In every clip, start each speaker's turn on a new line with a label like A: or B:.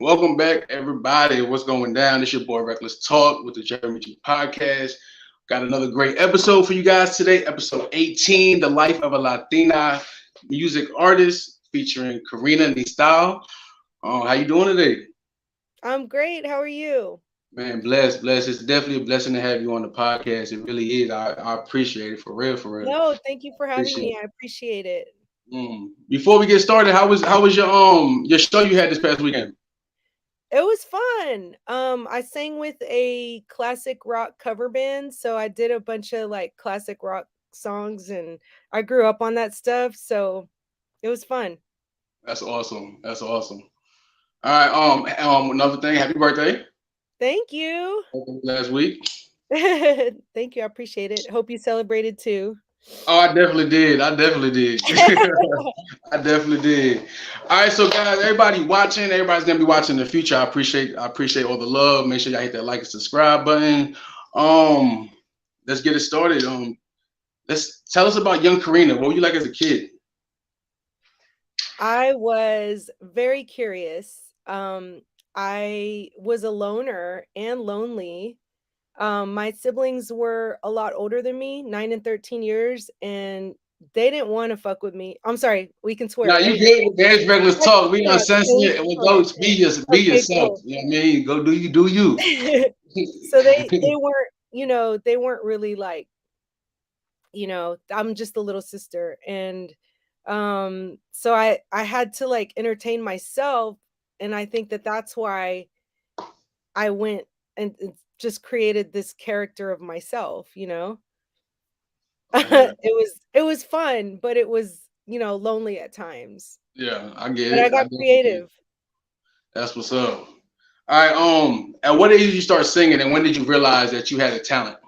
A: Welcome back, everybody. What's going down? It's your boy Reckless Talk with the Jeremy G Podcast. Got another great episode for you guys today. Episode 18, The Life of a Latina Music Artist, featuring Karina Nistal. How you doing today?
B: I'm great. How are you?
A: Man, blessed. It's definitely a blessing to have you on the podcast. It really is. I appreciate it for real, for real.
B: No, thank you for having
A: Appreciate
B: me.
A: it.
B: I appreciate it.
A: Before we get started, how was your show you had this past weekend?
B: It was fun. I sang with a classic rock cover band, so I did a bunch of like classic rock songs and I grew up on that stuff, so it was fun.
A: That's awesome. That's awesome. All right. Another thing. Happy birthday.
B: Thank you.
A: Last week.
B: Thank you. I appreciate it. Hope you celebrated too.
A: Oh, I definitely did. I definitely did. I definitely did. All right, so guys, everybody watching, everybody's gonna be watching in the future. I appreciate all the love. Make sure y'all hit that like and subscribe button. Um, let's get it started. Let's tell us about young Karina. What were you like as a kid?
B: I was very curious. I was a loner and lonely. My siblings were a lot older than me, 9 and 13 years, and they didn't want to fuck with me. I'm sorry, we can swear,
A: Now you
B: right?
A: good. There's regular talk. We
B: Yeah,
A: uncensored. And we go be
B: okay,
A: yourself.
B: cool.
A: You know what I mean? Go do you.
B: So they weren't, they weren't really like, I'm just the little sister. And so I had to like entertain myself, and I think that that's why I went and just created this character of myself.
A: I hear it.
B: It was fun, but it was, lonely at times.
A: Yeah, I get
B: But I
A: it. I
B: got
A: definitely get it.
B: creative.
A: That's what's up. All right. At what age did you start singing, and when did you realize that you had a talent?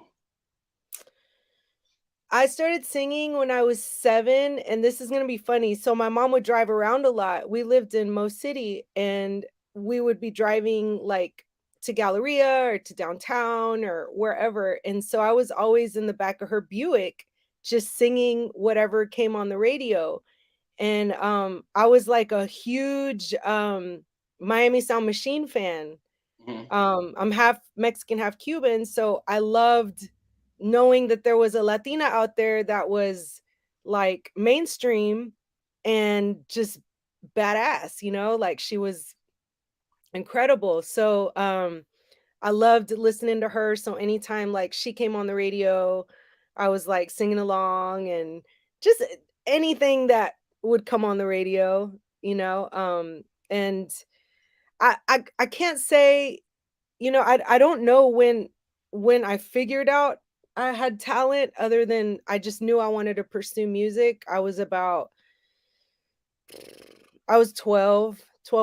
B: I started singing when I was 7, and this is gonna be funny. So my mom would drive around a lot. We lived in Mo City, and we would be driving like to Galleria or to downtown or wherever. And so I was always in the back of her Buick just singing whatever came on the radio. And I was like a huge Miami Sound Machine fan.
A: Mhm.
B: I'm half Mexican, half Cuban, so I loved knowing that there was a Latina out there that was like mainstream and just badass, like she was incredible. So I loved listening to her. So anytime like she came on the radio, I was like singing along and just anything that would come on the radio. And I can't say, I don't know when I figured out I had talent, other than I just knew I wanted to pursue music. I was 12,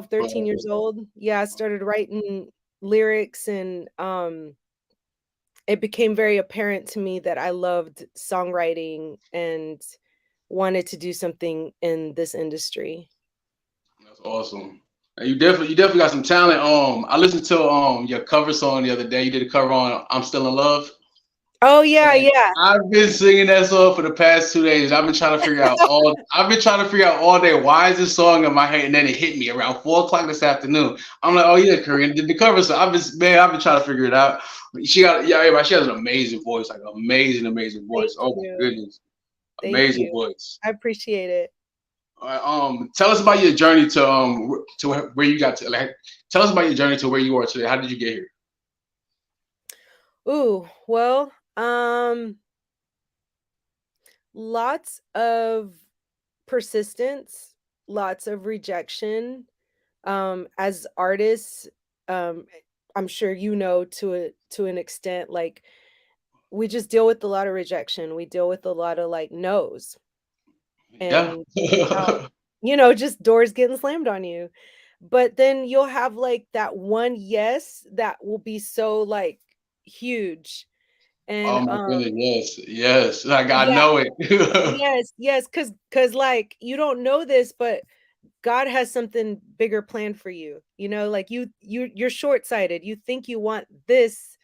B: 13 years old. Yeah, I started writing lyrics, and it became very apparent to me that I loved songwriting and wanted to do something in this industry.
A: That's awesome. And you definitely got some talent. I listened to your cover song the other day. You did a cover on "I'm Still in Love."
B: Oh yeah,
A: And
B: yeah.
A: I've been singing that song for the past 2 days. I've been trying to figure out all day why is this song in my head, and then it hit me around 4 o'clock this afternoon. I'm like, oh yeah, Korean did the cover song. I've been trying to figure it out. Everybody, she has an amazing voice, like amazing
B: Thank
A: voice. Oh my
B: you.
A: goodness,
B: Thank
A: amazing
B: you.
A: voice.
B: I appreciate it.
A: All right, tell us about your journey to where you got to. Like, tell us about your journey to where you are today. How did you get here?
B: Ooh, well, lots of persistence, lots of rejection. As artists, um, I'm sure to an extent, like we just deal with a lot of rejection. We deal with a lot of like no's,
A: Yeah.
B: and just doors getting slammed on you. But then you'll have like that one yes that will be so like huge. And
A: Oh my goodness, yes. Like I
B: yeah,
A: know it.
B: yes, cuz like you don't know this, but God has something bigger planned for you. Like you're short-sighted. You think you want this,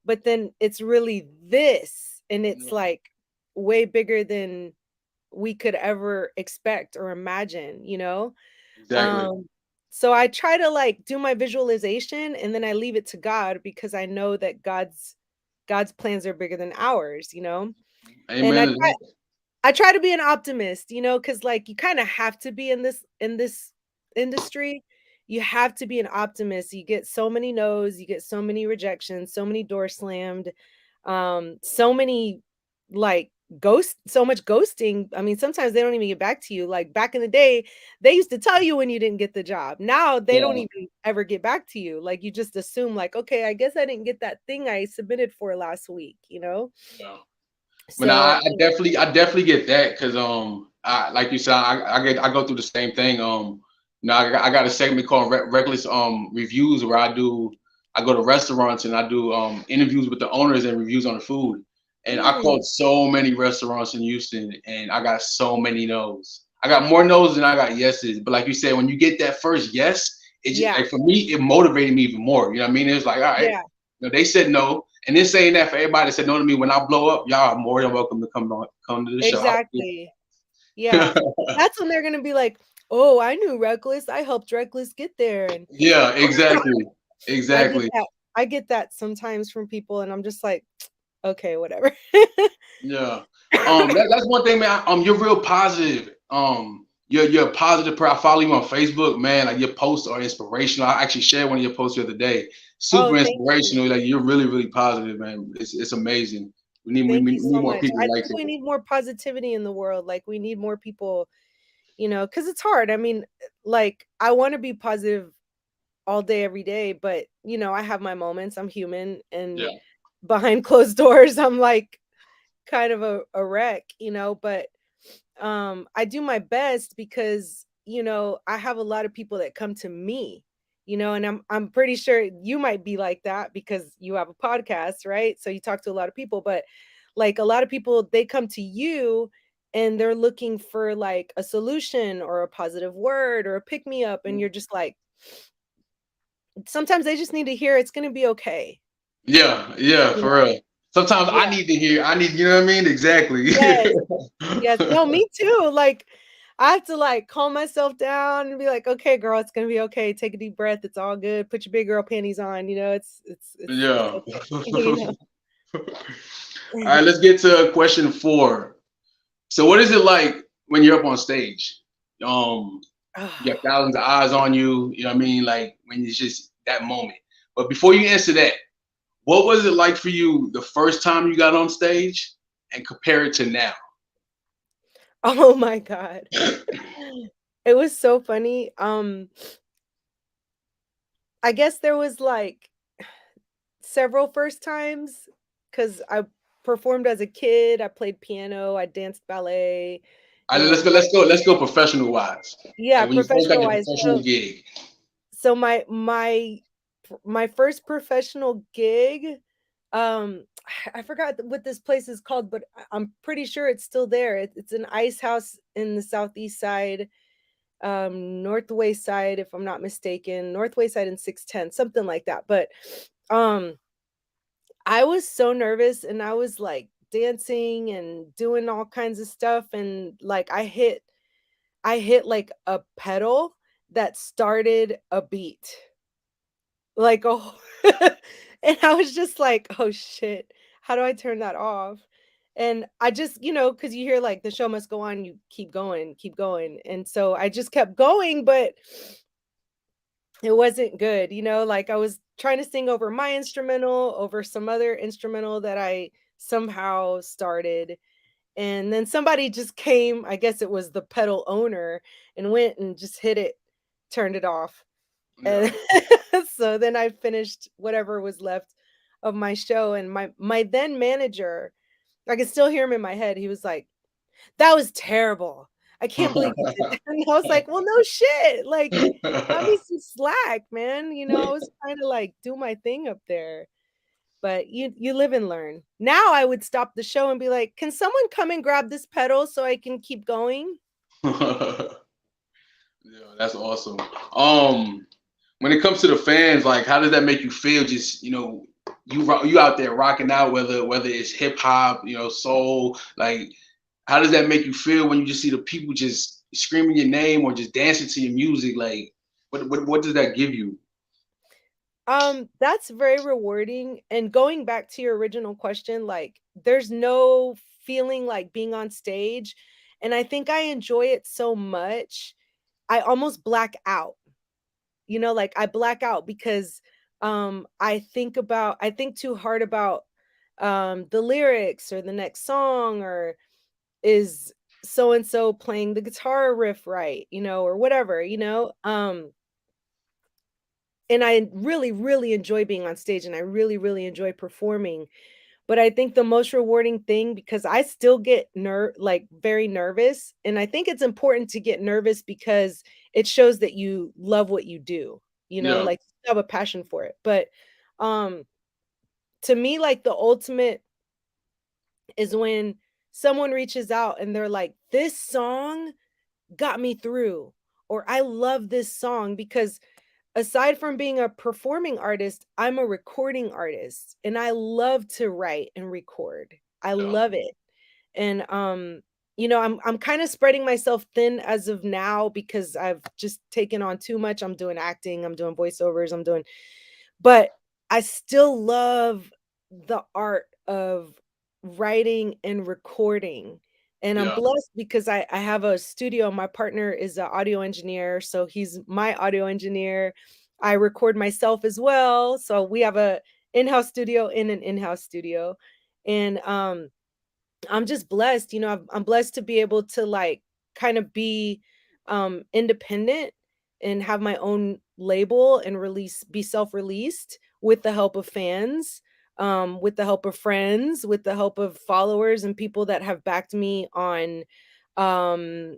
B: but then it's really this, and it's like way bigger than we could ever expect or imagine.
A: Exactly.
B: Um So I try to like do my visualization and then I leave it to God because I know that God's plans are bigger than ours, you know? And
A: Amen.
B: I try to be an optimist, you know, because like you kind of have to be in this industry. You have to be an optimist. You get so many no's, you get so many rejections, so many doors slammed, so many like so much ghosting. I mean, sometimes they don't even get back to you. Like back in the day, they used to tell you when you didn't get the job. Now they don't
A: Yeah.
B: even ever get back to you. Like you just assume, like, okay, I guess I didn't get that thing I submitted for last week, you know?
A: Yeah. But
B: So
A: I definitely get that because I like you said, I go through the same thing. I got a segment called Reckless Reviews where I go to restaurants and I do interviews with the owners and reviews on the food. And I
B: mm,
A: called so many restaurants in Houston and I got so many no's. I got more no's than I got yeses. But like you said, when you get that first yes, it just,
B: yeah,
A: like for me, it motivated me even more. You know what I mean? It was like, all right,
B: yeah.
A: they said no. And then saying that for everybody that said no to me, when I blow up, y'all are more than welcome to come to the show.
B: Exactly. Yeah. That's when they're gonna be like, "Oh, I knew Reckless. I helped Reckless get there." And
A: Yeah, exactly.
B: I get
A: Exactly.
B: that. I get that sometimes from people, and I'm just like, "Okay, whatever."
A: Yeah. That's one thing, man. You're real positive. You're a positive person. I follow you on Facebook, man. Like your posts are inspirational. I actually shared one of your posts the other day.
B: Oh,
A: Super
B: thank you.
A: inspirational. Like you're really, really positive, man. It's amazing.
B: Thank you
A: We need
B: so
A: more
B: much.
A: people
B: I
A: like
B: think
A: it.
B: we need more positivity in the world. Like we need more people, you know, because it's hard. I mean, like I want to be positive all day, every day, but you know, I have my moments. I'm human, and
A: Yeah.
B: behind closed doors, I'm like kind of a wreck, you know, but I do my best because, you know, I have a lot of people that come to me, you know, and I'm pretty sure you might be like that because you have a podcast, right? So you talk to a lot of people, but like a lot of people they come to you and they're looking for like a solution or a positive word or a pick me up, and you're just like sometimes they just need to hear it's going to be okay,
A: Yeah, yeah,
B: you
A: for
B: know.
A: real. Sometimes I
B: Yeah.
A: need to hear, you know what I mean? Exactly.
B: Yes. Yes. No, me too. Like, I have to like calm myself down and be like, okay, girl, it's gonna be okay. Take a deep breath. It's all good. Put your big girl panties on. You know, it's
A: Yeah.
B: okay. You know.
A: All right, let's get to question 4. So, what is it like when you're up on stage? Um, you got thousands of eyes on you. You know what I mean? Like when it's just that moment. But before you answer that, what was it like for you the first time you got on stage, and compare it to now?
B: Oh my God. It was so funny. I guess there was like several first times because I performed as a kid. I played piano. I danced ballet.
A: All
B: You
A: right,
B: know,
A: let's go professional wise.
B: yeah,
A: Like when you first got
B: professional
A: your
B: wise.
A: professional gig.
B: So my first professional gig, I forgot what this place is called, but I'm pretty sure it's still there. It's an ice house in the southeast side, northwest side, if I'm not mistaken, northwest side and 610, something like that. But um, I was so nervous and I was like dancing and doing all kinds of stuff, and like I hit like a pedal that started a beat. Like, oh, and I was just like, "Oh, shit. How do I turn that off?" And I just, you know, because you hear, like, "The show must go on," you keep going, and so I just kept going, but it wasn't good, you know, like, I was trying to sing over my instrumental, over some other instrumental that I somehow started, and then somebody just came, I guess it was the pedal owner, and went and just hit it, turned it off.
A: Yeah.
B: And so then I finished whatever was left of my show, and my then manager, I can still hear him in my head. He was like, "That was terrible. I can't believe you did that." And I was like, "Well, no shit. Like, cut me some slack, man. You know, I was trying to like do my thing up there." But you live and learn. Now I would stop the show and be like, "Can someone come and grab this pedal so I can keep going?"
A: Yeah, that's awesome. When it comes to the fans, like, how does that make you feel? Just you out there rocking out, whether it's hip hop, soul. Like, how does that make you feel when you just see the people just screaming your name or just dancing to your music? Like, What does that give you?
B: That's very rewarding. And going back to your original question, like there's no feeling like being on stage. And I think I enjoy it so much, I almost black out. Like I black out because I think too hard about the lyrics or the next song, or is so and so playing the guitar riff right, or whatever, and I really, really enjoy being on stage and I really, really enjoy performing. But I think the most rewarding thing, because I still get like very nervous. And I think it's important to get nervous because it shows that you love what you do,
A: Yeah,
B: like you have a passion for it. But um to me, like the ultimate is when someone reaches out and they're like, this song got me through, or I love this song. Because aside from being a performing artist, I'm a recording artist and I love to write and record. I
A: yeah,
B: love it. And I'm kind of spreading myself thin as of now because I've just taken on too much. I'm doing acting, I'm doing voiceovers, but I still love the art of writing and recording. And I'm
A: yeah.
B: blessed because I have a studio. My partner is an audio engineer, so he's my audio engineer. I record myself as well. So we have a in-house studio in an in-house studio. And I'm just blessed, I'm blessed to be able to like kind of be independent and have my own label and be self-released with the help of fans, with the help of friends, with the help of followers and people that have backed me on um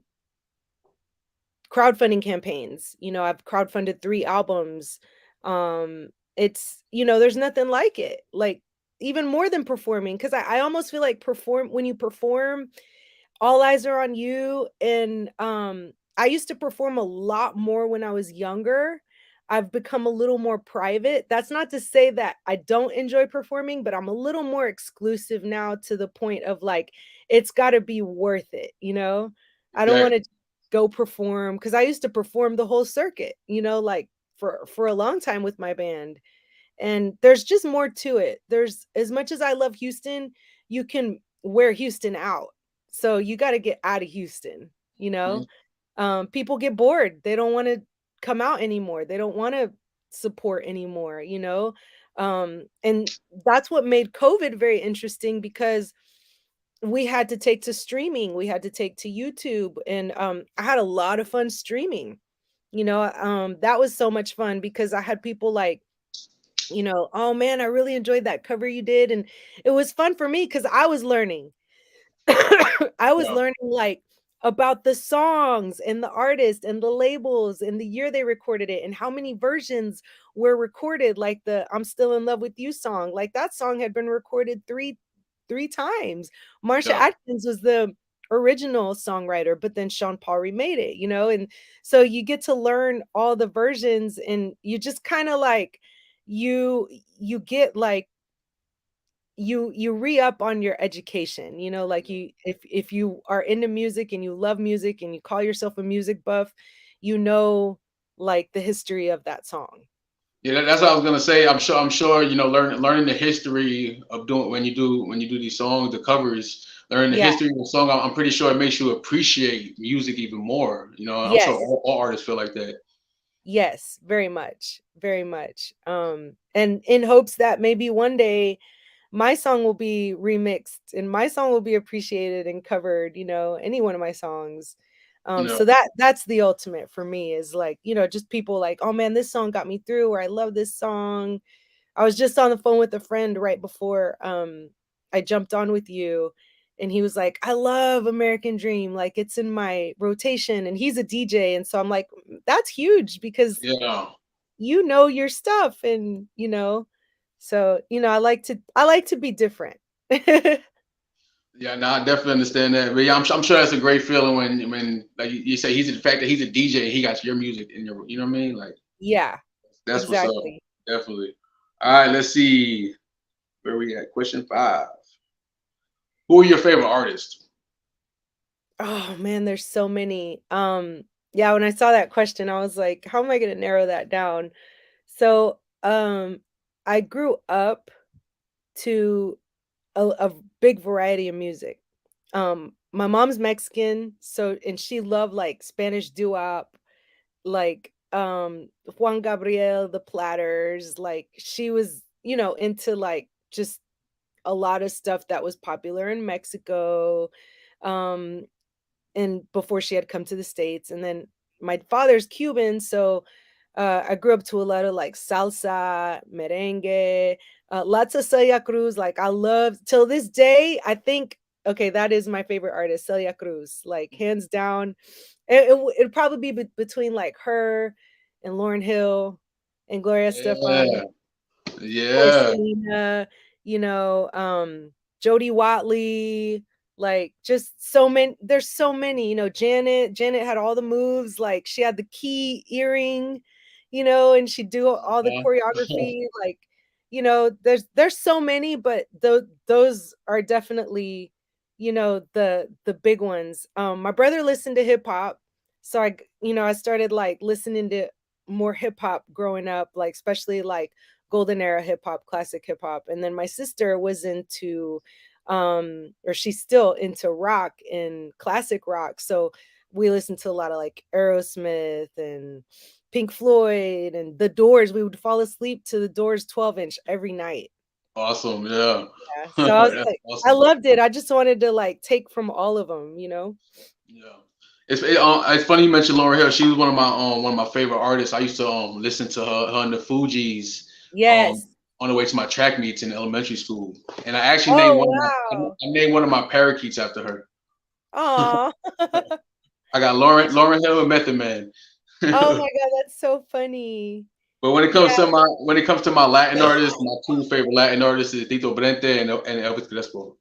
B: crowdfunding campaigns. I've crowdfunded 3 albums. It's there's nothing like it. Like even more than performing, because I almost feel like when you perform, all eyes are on you. And I used to perform a lot more when I was younger. I've become a little more private. That's not to say that I don't enjoy performing, but I'm a little more exclusive now, to the point of like it's got to be worth it, I don't want
A: Exactly.
B: to go perform, because I used to perform the whole circuit, like for a long time with my band. And there's just more to it. There's, as much as I love Houston, you can wear Houston out. So you got to get out of Houston, you know?
A: Mhm.
B: People get bored. They don't want to come out anymore. They don't want to support anymore, and that's what made COVID very interesting, because we had to take to streaming. We had to take to YouTube, and I had a lot of fun streaming. That was so much fun because I had people like, oh man, I really enjoyed that cover you did. And it was fun for me because I was learning. I was
A: Yeah,
B: learning like about the songs and the artist and the labels and the year they recorded it and how many versions were recorded. Like the I'm Still in Love with You song. Like that song had been recorded three times. Marsha
A: yeah.
B: Atkins was the original songwriter, but then Sean Paul remade it, and so you get to learn all the versions, and you just kind of like you you get like you re-up on your education, like if you are into music and you love music and you call yourself a music buff, like the history of that song.
A: Yeah, that's what I was gonna say. I'm sure, learning the history of doing when you do these songs, the covers, learning the
B: Yeah.
A: history of the song. I'm pretty sure it makes you appreciate music even more. I'm sure
B: Yes.
A: all artists feel like that.
B: Yes, very much, very much. And in hopes that maybe one day my song will be remixed and my song will be appreciated and covered, any one of my songs.
A: You know,
B: So that's the ultimate for me, is like, just people like, oh man, this song got me through, or I love this song. I was just on the phone with a friend right before I jumped on with you, and he was like, I love American Dream, like it's in my rotation. And he's a DJ, and so I'm like, that's huge because
A: yeah,
B: your stuff. And so I like to be different.
A: yeah. No, I definitely understand that. But yeah, I'm sure that's a great feeling when like you say the fact that he's a DJ and he got your music in your, you know what I mean? Like
B: Yeah,
A: that's what's up.
B: exactly.
A: Definitely. All right, let's see where we at. Question 5. Who are your favorite artists?
B: Oh man, there's so many. Yeah, when I saw that question, I was like, how am I going to narrow that down? So, I grew up to a big variety of music. My mom's Mexican, so and she loved like Spanish doo-wop, like Juan Gabriel, the Platters, like she was, into like just a lot of stuff that was popular in Mexico. Um and before she had come to the States. And then my father's Cuban, so I grew up to a lot of like salsa, merengue, lots of Celia Cruz. Like I love till this day. I think okay, that is my favorite artist, Celia Cruz. Like hands down, it'd probably be between like her and Lauren Hill and Gloria Estefan.
A: Yeah,
B: Of course,
A: yeah.
B: Selena, Jody Watley, like just so many. There's so many, Janet. Janet had all the moves. Like she had the key earring, and she'd do all the
A: Uh-huh.
B: choreography. Like, there's so many, but those are definitely, the big ones. My brother listened to hip hop, so I started like listening to more hip hop growing up, like especially like golden era hip hop, classic hip hop. And then my sister was into or she's still into rock and classic rock. So we listened to a lot of like Aerosmith and Pink Floyd and The Doors. We would fall asleep to The Doors 12-inch every night.
A: Awesome. Yeah.
B: Yeah. So I was
A: That's
B: like, I
A: awesome.
B: loved it. I just wanted to like take from all of them.
A: Yeah. It's funny you mentioned Lauryn Hill. She was one of my favorite artists. I used to listen to her and the Fugees um
B: Yes.
A: on the way to my track meets in elementary school. And I actually named
B: Oh,
A: one of
B: wow.
A: I named one of my parakeets after her.
B: Aw.
A: I got
B: Did you-
A: Lauren Hill and Method Man.
B: oh my God, that's so funny.
A: But when it
B: Yeah.
A: comes to my Latin artists, my two favorite Latin artists is Tito Brente and Elvis Crespo.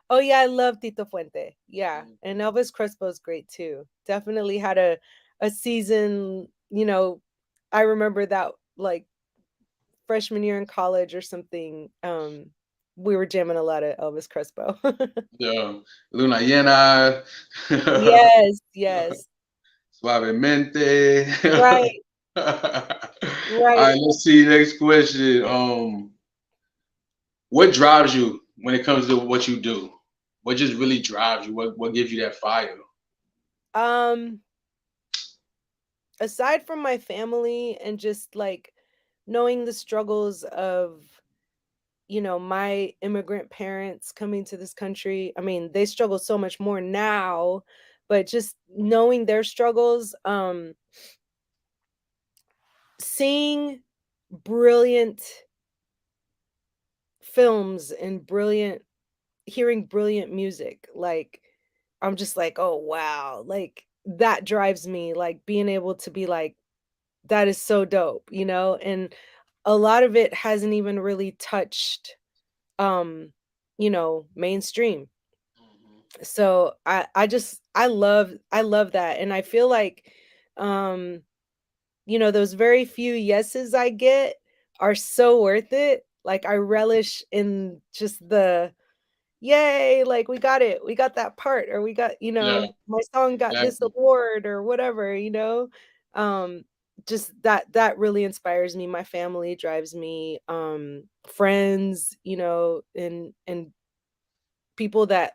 B: Oh yeah, I love Tito Fuente. Yeah, and Elvis Crespo is great too. Definitely had a season. I remember that like freshman year in college or something. We were jamming a lot of Elvis Crespo.
A: Yeah, Luna Llena,
B: Yes, yes,
A: Suavemente.
B: right,
A: All right,
B: right.
A: let's see. Next question. What drives you when it comes to what you do? What just really drives you? What gives you that fire?
B: Um, Aside from my family and just like knowing the struggles of my immigrant parents coming to this country. I mean, they struggle so much more now, but just knowing their struggles, seeing brilliant films and hearing brilliant music, like I'm just like, oh wow, like that drives me, like being able to be like, that is so dope, and a lot of it hasn't even really touched mainstream. So I love that, and I feel like um those very few yeses I get are so worth it. Like I relish in just the yay, like we got it, we got that part, or we got,
A: Yeah,
B: my song got this
A: exactly.
B: award or whatever. um just that really inspires me. My family drives me, friends, and people that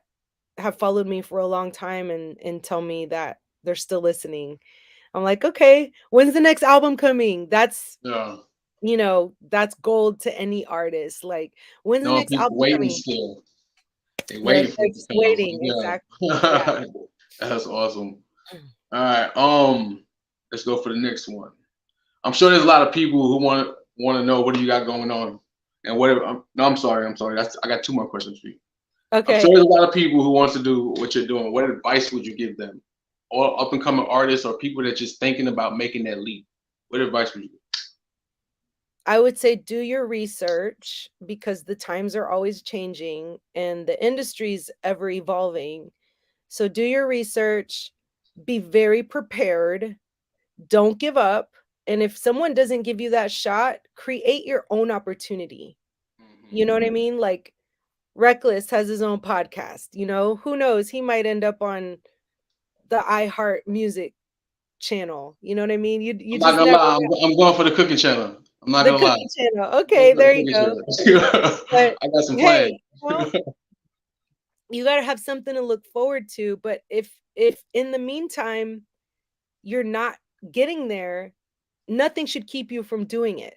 B: have followed me for a long time and tell me that they're still listening. I'm like, "Okay, when's the next album coming?"
A: Yeah.
B: That's gold to any artist. Like, "When's the
A: No
B: next
A: people
B: album
A: waiting
B: coming?"
A: still. They waiting for
B: They're
A: it to
B: just
A: come out.
B: waiting, exactly. Yeah.
A: Yeah. That's awesome. All right. Let's go for the next one. I'm sure there's a lot of people who want to know what do you got going on, and what. No, I'm sorry. I'm sorry. I got two more questions for you. I'm sure
B: Okay.
A: there's a lot of people who wants to do what you're doing. What advice would you give them, or up and coming artists, or people that just thinking about making that leap? What advice would you give?
B: I would say do your research because the times are always changing and the industry's ever evolving. So do your research, be very prepared, don't give up. And if someone doesn't give you that shot, create your own opportunity. You know what I mean? Like Reckless has his own podcast, who knows? He might end up on the iHeart Music channel. You know what I mean? You
A: I'm not
B: just
A: gonna
B: never
A: lie.
B: know.
A: I'm going for the cooking channel. I'm not
B: The
A: gonna lie.
B: cooking channel.
A: I'm going
B: Okay,
A: for the
B: there you
A: cooking
B: go.
A: channel.
B: But
A: I got some
B: hey,
A: plans.
B: you got to have something to look forward to. But if in the meantime you're not getting there, nothing should keep you from doing it.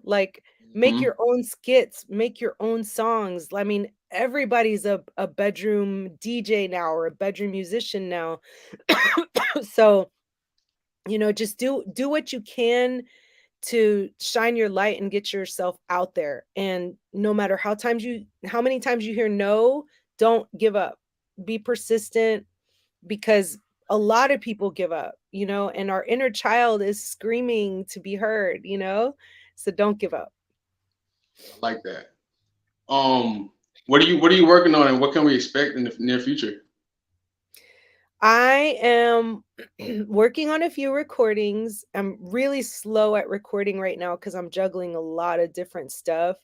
B: Like make
A: Mhm.
B: your own skits, make your own songs. I mean, everybody's a bedroom DJ now or a bedroom musician now. So, just do what you can to shine your light and get yourself out there. And no matter how many times you hear no, don't give up. Be persistent, because a lot of people give up, and our inner child is screaming to be heard. So don't give up.
A: I like that. What are you working on, and what can we expect in the near future?
B: I am working on a few recordings. I'm really slow at recording right now because I'm juggling a lot of different stuff.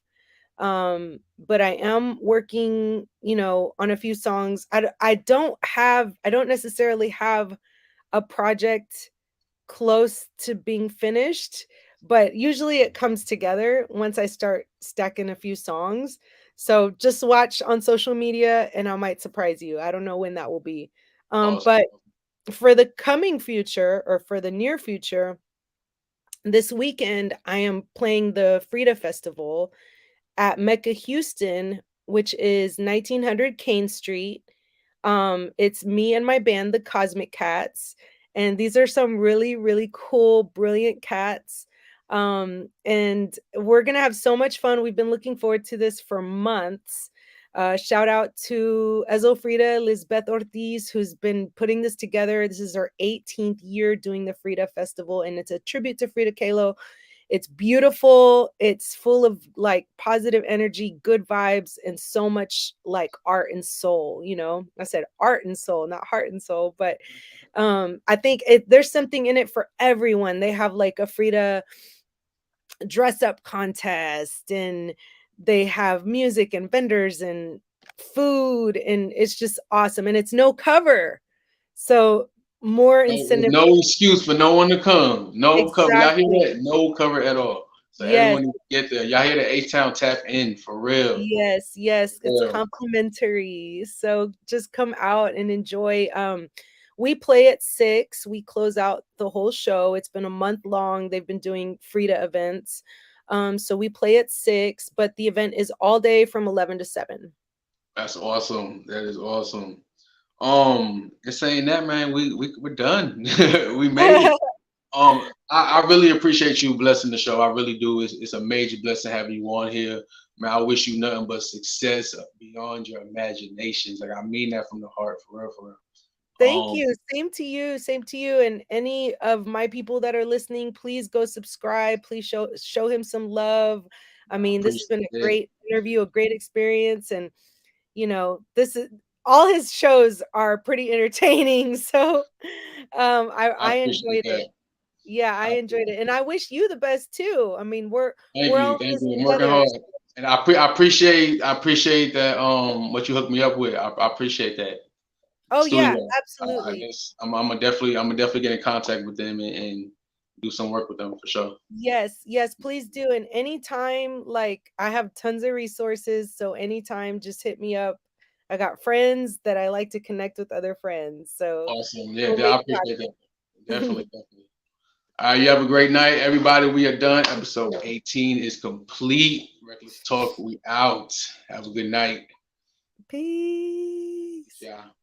B: But I am working, on a few songs. I don't necessarily have a project close to being finished, but usually it comes together once I start stacking a few songs. So just watch on social media and I might surprise you. I don't know when that will be.
A: Awesome.
B: But for the coming future, or for the near future, this weekend I am playing the Frida Festival at Mecca Houston, which is 1900 Kane Street. It's me and my band, the Cosmic Cats, and these are some really, really cool, brilliant cats. And we're gonna have so much fun. We've been looking forward to this for months. Shout out to Ezo Frida, Lisbeth Ortiz, who's been putting this together. This is our 18th year doing the Frida Festival, and it's a tribute to Frida Kahlo. It's beautiful. It's full of like positive energy, good vibes, and so much like art and soul. I said art and soul, not heart and soul, but I think there's something in it for everyone. They have like a Frida dress up contest, and they have music and vendors and food, and it's just awesome. And it's no cover. So more
A: There's
B: incentive.
A: no excuse for no one to come. No cover. Y'all hear
B: Exactly.
A: that? No cover at all. So
B: Yes.
A: everyone needs to get there. Y'all hear the H-Town tap in for real.
B: Yes, yes, it's
A: For real.
B: complimentary. So just come out and enjoy. We play at 6. We close out the whole show. It's been a month long. They've been doing Frida events. So we play at 6, but the event is all day from 11 to 7.
A: That's awesome. That is awesome. And saying that, man, we're done. We made it. I really appreciate you blessing the show. I really do. It's a major blessing having you on here. Man, I wish you nothing but success beyond your imaginations. Like I mean that from the heart, for real, for real.
B: Thank
A: Um,
B: you. Same to you. Same to you. And any of my people that are listening, please go subscribe. Please show him some love. I
A: I
B: mean, this has
A: appreciate
B: been a
A: it.
B: great interview, a great experience. And this is all his shows are pretty entertaining. So
A: I
B: I
A: appreciate
B: enjoyed
A: that.
B: it. Yeah, I
A: I
B: enjoyed it. And I wish you the best too. I mean,
A: Thank
B: we're all
A: you,
B: in
A: thank
B: this
A: you. I'm working
B: together.
A: hard, and I appreciate that. What you hooked me up with. I appreciate that.
B: Oh yeah,
A: Studio. I
B: absolutely.
A: guess I'm gonna definitely get in contact with them and do some work with them for sure.
B: Yes, yes, please do. And anytime, like I have tons of resources. So anytime, just hit me up. I got friends that I like to connect with other friends. So
A: Awesome. Yeah,
B: we'll
A: I
B: make
A: appreciate that.
B: it happen.
A: Definitely, definitely. All right, you have a great night, everybody. We are done. Episode 18 is complete. Reckless Talk, we out. Have a good night.
B: Peace.
A: Yeah.